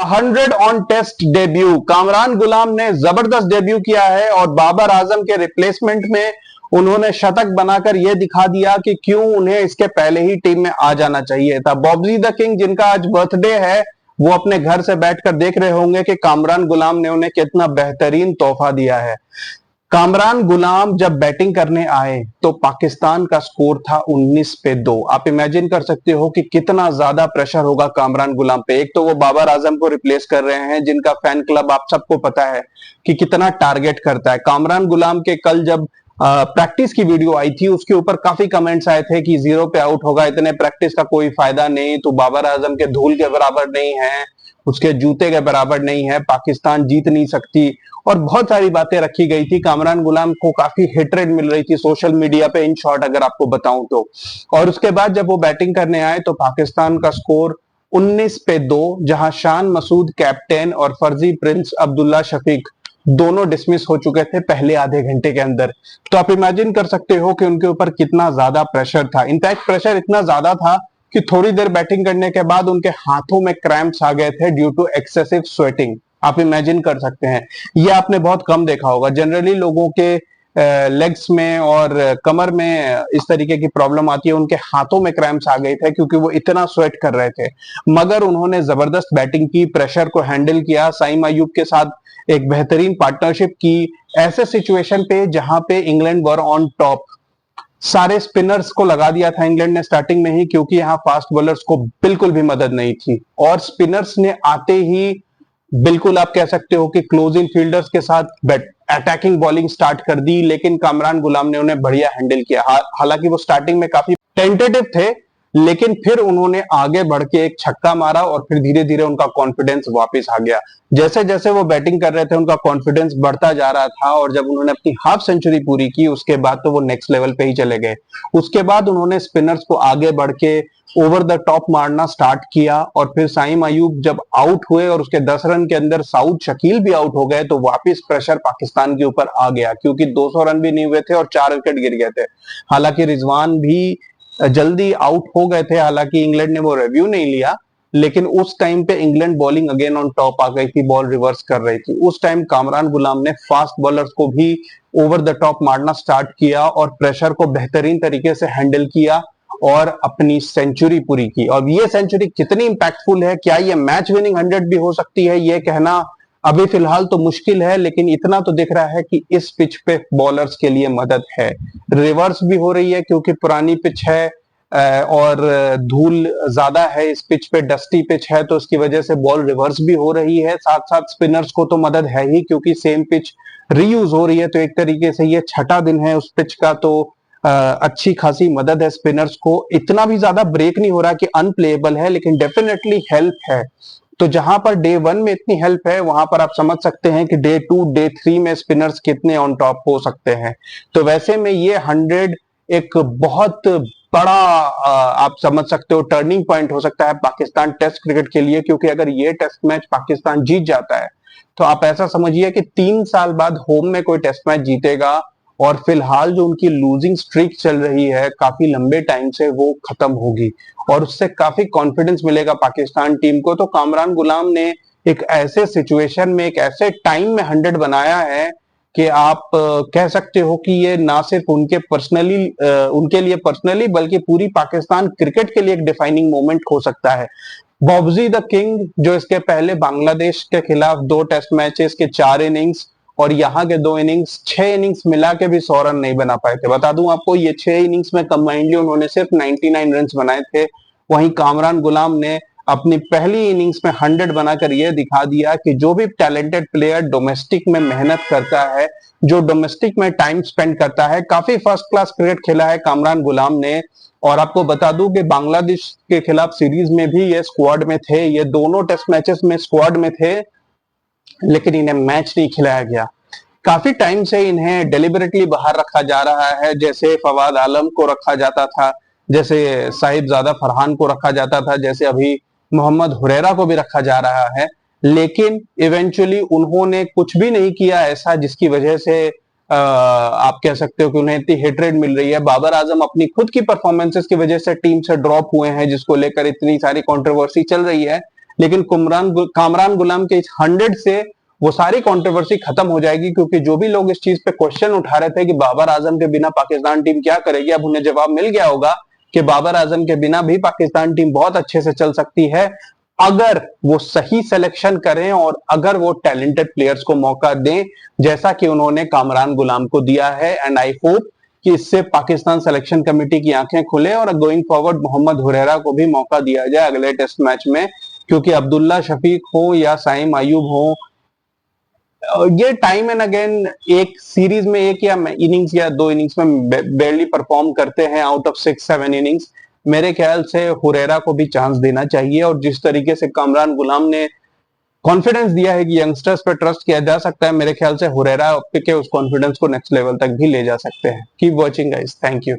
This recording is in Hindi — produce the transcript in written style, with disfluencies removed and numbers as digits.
100 ऑन टेस्ट डेब्यू कामरान गुलाम ने जबरदस्त डेब्यू किया है और बाबर आजम के रिप्लेसमेंट में उन्होंने शतक बनाकर यह दिखा दिया कि क्यों उन्हें इसके पहले ही टीम में आ जाना चाहिए था। बॉबजी द किंग जिनका आज बर्थडे है वो अपने घर से बैठकर देख रहे होंगे कि कामरान गुलाम ने उन्हें कितना बेहतरीन तोहफा दिया है। कामरान गुलाम जब बैटिंग करने आए तो पाकिस्तान का स्कोर था 19 पे 2। आप इमेजिन कर सकते हो कि कितना ज्यादा प्रेशर होगा कामरान गुलाम पे। एक तो वो बाबर आजम को रिप्लेस कर रहे हैं जिनका फैन क्लब आप सबको पता है कि कितना टारगेट करता है। कामरान गुलाम के कल जब प्रैक्टिस की वीडियो आई थी उसके ऊपर काफी कमेंट्स आए थे कि 0 पे आउट होगा, इतने प्रैक्टिस का कोई फायदा नहीं, तो बाबर आजम के धूल के बराबर नहीं है, उसके जूते के बराबर नहीं है, पाकिस्तान जीत नहीं सकती और बहुत सारी बातें रखी गई थी। कामरान गुलाम को काफी हेटरेड मिल रही थी सोशल मीडिया पे, इन शॉर्ट अगर आपको बताऊं तो। और उसके बाद जब वो बैटिंग करने आए तो पाकिस्तान का स्कोर 19 पे 2, जहां शान मसूद कैप्टन और फर्जी प्रिंस अब्दुल्ला शफीक दोनों डिसमिस हो चुके थे पहले आधे घंटे के अंदर। तो आप इमेजिन कर सकते हो कि उनके ऊपर कितना ज्यादा प्रेशर था। इनफैक्ट प्रेशर इतना ज्यादा था कि थोड़ी देर बैटिंग करने के बाद उनके हाथों में क्रैम्प्स आ गए थे ड्यू टू एक्सेसिव स्वेटिंग। आप इमेजिन कर सकते हैं, ये आपने बहुत कम देखा होगा। जनरली लोगों के लेग्स में और कमर में इस तरीके की प्रॉब्लम आती है, उनके हाथों में क्रैम्प्स आ गए थे क्योंकि वो इतना स्वेट कर रहे थे। मगर उन्होंने जबरदस्त बैटिंग की, प्रेशर को हैंडल किया, साइम अयूब के साथ एक बेहतरीन पार्टनरशिप की ऐसे सिचुएशन पे जहां पे इंग्लैंड वर ऑन टॉप। सारे स्पिनर्स को लगा दिया था इंग्लैंड ने स्टार्टिंग में ही, क्योंकि यहाँ फास्ट बॉलर्स को बिल्कुल भी मदद नहीं थी और स्पिनर्स ने आते ही बिल्कुल आप कह सकते हो कि क्लोजिंग फील्डर्स के साथ अटैकिंग बॉलिंग स्टार्ट कर दी। लेकिन कामरान गुलाम ने उन्हें बढ़िया हैंडल किया। हालांकि वो स्टार्टिंग में काफी टेंटेटिव थे, लेकिन फिर उन्होंने आगे बढ़ के एक छक्का मारा और फिर धीरे धीरे उनका कॉन्फिडेंस वापस आ गया। जैसे जैसे वो बैटिंग कर रहे थे उनका कॉन्फिडेंस बढ़ता जा रहा था और जब उन्होंने अपनी हाफ सेंचुरी पूरी की उसके बाद तो वो नेक्स्ट लेवल पे ही चले गए। उसके बाद उन्होंने स्पिनर्स को आगे बढ़ के ओवर द टॉप मारना स्टार्ट किया और फिर साइम अयूब जब आउट हुए और उसके 10 रन के अंदर साउद शकील भी आउट हो गए तो वापस प्रेशर पाकिस्तान के ऊपर आ गया, क्योंकि 200 रन भी नहीं हुए थे और 4 विकेट गिर गए थे। हालांकि रिजवान भी जल्दी आउट हो गए थे, हालांकि इंग्लैंड ने वो रिव्यू नहीं लिया, लेकिन उस टाइम पे England bowling again on top आ गई थी, बॉल रिवर्स कर रही थी। उस टाइम कामरान गुलाम ने फास्ट बॉलर्स को भी ओवर द टॉप मारना स्टार्ट किया और प्रेशर को बेहतरीन तरीके से हैंडल किया और अपनी सेंचुरी पूरी की। और ये सेंचुरी कितनी इंपैक्टफुल है, क्या ये मैच विनिंग 100 भी हो सकती है, ये कहना अभी फिलहाल तो मुश्किल है, लेकिन इतना तो दिख रहा है कि इस पिच पे बॉलर्स के लिए मदद है। रिवर्स भी हो रही है क्योंकि पुरानी पिच है और धूल ज्यादा है इस पिच पे, डस्टी पिच है, तो उसकी वजह से बॉल रिवर्स भी हो रही है। साथ साथ स्पिनर्स को तो मदद है ही क्योंकि सेम पिच रीयूज हो रही है, तो एक तरीके से ये छठा दिन है उस पिच का, तो अच्छी खासी मदद है स्पिनर्स को। इतना भी ज्यादा ब्रेक नहीं हो रहा कि अनप्लेएबल है, लेकिन डेफिनेटली हेल्प है। तो जहां पर डे 1 में इतनी हेल्प है वहां पर आप समझ सकते हैं कि डे 2 डे 3 में स्पिनर्स कितने ऑन टॉप हो सकते हैं। तो वैसे में ये 100 एक बहुत बड़ा आप समझ सकते हो टर्निंग पॉइंट हो सकता है पाकिस्तान टेस्ट क्रिकेट के लिए, क्योंकि अगर ये टेस्ट मैच पाकिस्तान जीत जाता है तो आप ऐसा समझिए कि 3 साल बाद होम में कोई टेस्ट मैच जीतेगा और फिलहाल जो उनकी लूजिंग स्ट्रीक चल रही है काफी लंबे टाइम से वो खत्म होगी और उससे काफी कॉन्फिडेंस मिलेगा पाकिस्तान टीम को। तो कामरान गुलाम ने एक ऐसे सिचुएशन में एक ऐसे टाइम में 100 बनाया है कि आप कह सकते हो कि ये ना सिर्फ उनके लिए पर्सनली बल्कि पूरी पाकिस्तान क्रिकेट के लिए एक डिफाइनिंग मोमेंट हो सकता है। बॉबजी द किंग जो इसके पहले बांग्लादेश के खिलाफ 2 टेस्ट मैचेस के 4 इनिंग्स और यहाँ के 2 इनिंग्स, 6 इनिंग्स मिला के भी 100 रन नहीं बना पाए थे। बता दूं आपको, ये 6 इनिंग्स में कंबाइंडली उन्होंने सिर्फ 99 रन बनाए थे। वहीं कामरान गुलाम ने अपनी पहली इनिंग्स में 100 बनाकर यह दिखा दिया कि जो भी टैलेंटेड प्लेयर डोमेस्टिक में मेहनत करता है, जो डोमेस्टिक में टाइम स्पेंड करता है, काफी फर्स्ट क्लास क्रिकेट खेला है कामरान गुलाम ने। और आपको बता दूं कि बांग्लादेश के खिलाफ सीरीज में भी ये स्क्वाड में थे, ये दोनों टेस्ट मैचेस में स्क्वाड में थे, लेकिन इन्हें मैच नहीं खिलाया गया। काफी टाइम से इन्हें डेलिबरेटली बाहर रखा जा रहा है, जैसे फवाद आलम को रखा जाता था, जैसे साहिबजादा फरहान को रखा जाता था, जैसे अभी मोहम्मद हुरैरा को भी रखा जा रहा है। लेकिन इवेंचुअली उन्होंने कुछ भी नहीं किया ऐसा जिसकी वजह से आप कह सकते हो कि उन्हें इतनी हेट्रेड मिल रही है। बाबर आजम अपनी खुद की परफॉर्मेंसेस की वजह से टीम से ड्रॉप हुए हैं, जिसको लेकर इतनी सारी कंट्रोवर्सी चल रही है। लेकिन कामरान गुलाम के इस 100 से वो सारी कंट्रोवर्सी खत्म हो जाएगी, क्योंकि जो भी लोग इस चीज पे क्वेश्चन उठा रहे थे कि बाबर आजम के बिना पाकिस्तान टीम क्या करेगी, अब उन्हें जवाब मिल गया होगा कि बाबर आजम के बिना भी पाकिस्तान टीम बहुत अच्छे से चल सकती है, अगर वो सही सिलेक्शन करें और अगर वो टैलेंटेड प्लेयर्स को मौका दें, जैसा कि उन्होंने कामरान गुलाम को दिया है। एंड आई होप कि इससे पाकिस्तान सिलेक्शन कमेटी की आंखें खुले और गोइंग फॉरवर्ड मोहम्मद हुरैरा को भी मौका दिया जाए अगले टेस्ट मैच में, क्योंकि अब्दुल्ला शफीक हो या साइम अयूब हो, ये टाइम एंड अगेन एक सीरीज में एक या इनिंग्स या 2 इनिंग्स में बेरली परफॉर्म करते हैं आउट ऑफ 6-7 इनिंग्स। मेरे ख्याल से हुरैरा को भी चांस देना चाहिए, और जिस तरीके से कामरान गुलाम ने कॉन्फिडेंस दिया है कि यंगस्टर्स पर ट्रस्ट किया जा सकता है, मेरे ख्याल से हुरैरा के उस कॉन्फिडेंस को नेक्स्ट लेवल तक भी ले जा सकते हैं। Keep watching guys, thank you.